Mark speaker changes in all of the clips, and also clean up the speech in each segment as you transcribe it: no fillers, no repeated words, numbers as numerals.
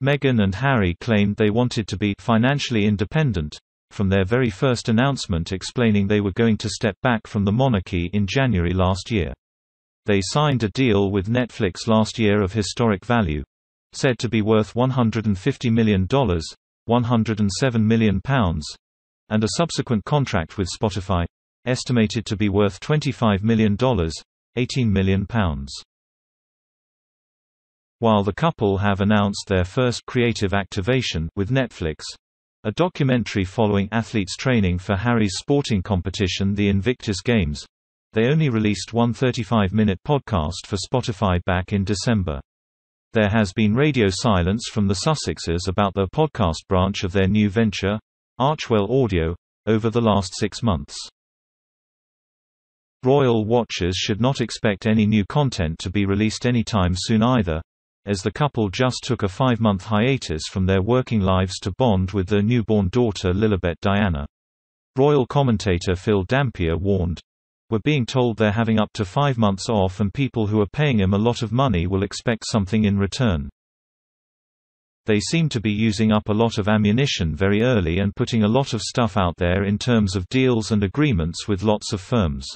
Speaker 1: Meghan and Harry claimed they wanted to be financially independent from their very first announcement explaining they were going to step back from the monarchy in January last year. They signed a deal with Netflix last year of historic value, said to be worth $150 million, £107 million, and a subsequent contract with Spotify, estimated to be worth $25 million, £18 million. While the couple have announced their first creative activation with Netflix, a documentary following athletes training for Harry's sporting competition the Invictus Games, they only released one 35-minute podcast for Spotify back in December. There has been radio silence from the Sussexes about the podcast branch of their new venture, Archwell Audio, over the last 6 months. Royal watchers should not expect any new content to be released anytime soon either, as the couple just took a 5-month hiatus from their working lives to bond with their newborn daughter Lilibet Diana. Royal commentator Phil Dampier warned, "We're being told they're having up to 5 months off and people who are paying him a lot of money will expect something in return. They seem to be using up a lot of ammunition very early and putting a lot of stuff out there in terms of deals and agreements with lots of firms."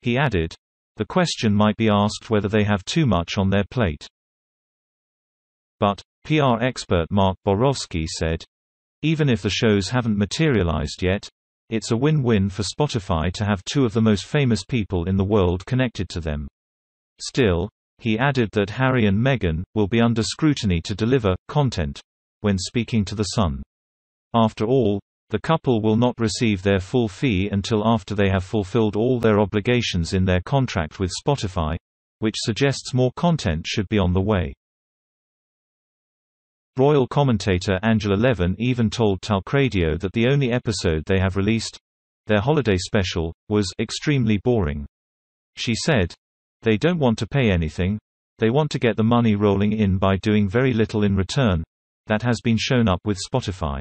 Speaker 1: He added, "The question might be asked whether they have too much on their plate." But, PR expert Mark Borowski said, "Even if the shows haven't materialized yet, it's a win-win for Spotify to have 2 of the most famous people in the world connected to them." Still, he added that Harry and Meghan will be under scrutiny to deliver content when speaking to The Sun. After all, the couple will not receive their full fee until after they have fulfilled all their obligations in their contract with Spotify, which suggests more content should be on the way. Royal commentator Angela Levin even told Talk Radio that the only episode they have released, their holiday special, was extremely boring. She said, "They don't want to pay anything, they want to get the money rolling in by doing very little in return. That has been shown up with Spotify."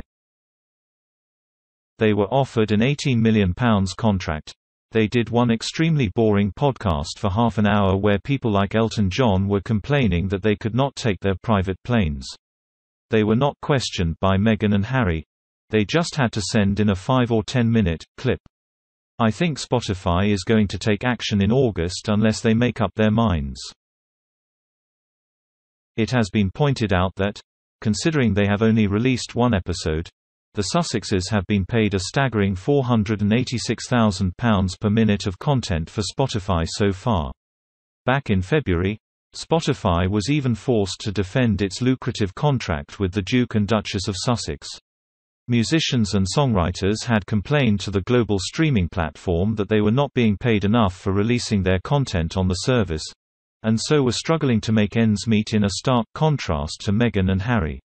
Speaker 1: They were offered an £18 million contract. They did one extremely boring podcast for half an hour where people like Elton John were complaining that they could not take their private planes. They were not questioned by Meghan and Harry. They just had to send in a 5 or 10 minute clip. I think Spotify is going to take action in August unless they make up their minds. It has been pointed out that, considering they have only released one episode, the Sussexes have been paid a staggering £486,000 per minute of content for Spotify so far. Back in February, Spotify was even forced to defend its lucrative contract with the Duke and Duchess of Sussex. Musicians and songwriters had complained to the global streaming platform that they were not being paid enough for releasing their content on the service, and so were struggling to make ends meet, in a stark contrast to Meghan and Harry.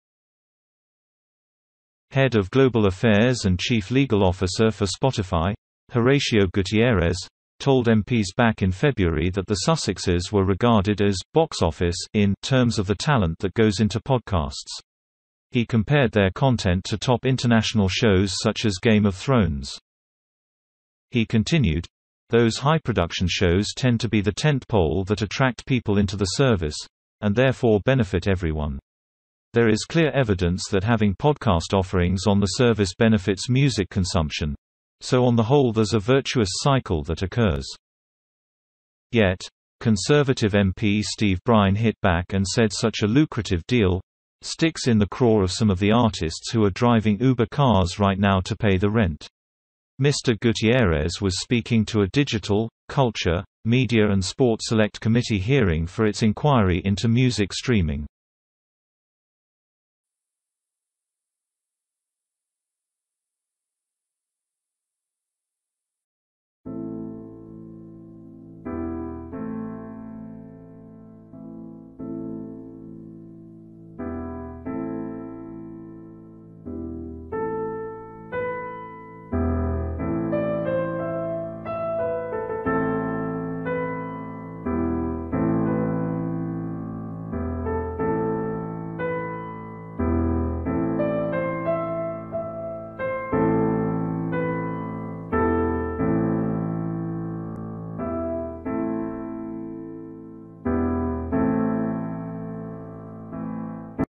Speaker 1: Head of Global Affairs and Chief Legal Officer for Spotify, Horacio Gutierrez, told MPs back in February that the Sussexes were regarded as box office in terms of the talent that goes into podcasts. He compared their content to top international shows such as Game of Thrones. He continued, "Those high-production shows tend to be the tentpole that attract people into the service, and therefore benefit everyone. There is clear evidence that having podcast offerings on the service benefits music consumption. So on the whole there's a virtuous cycle that occurs." Yet, Conservative MP Steve Brine hit back and said such a lucrative deal sticks in the craw of some of the artists who are driving Uber cars right now to pay the rent. Mr. Gutierrez was speaking to a Digital, Culture, Media and Sport Select Committee hearing for its inquiry into music streaming.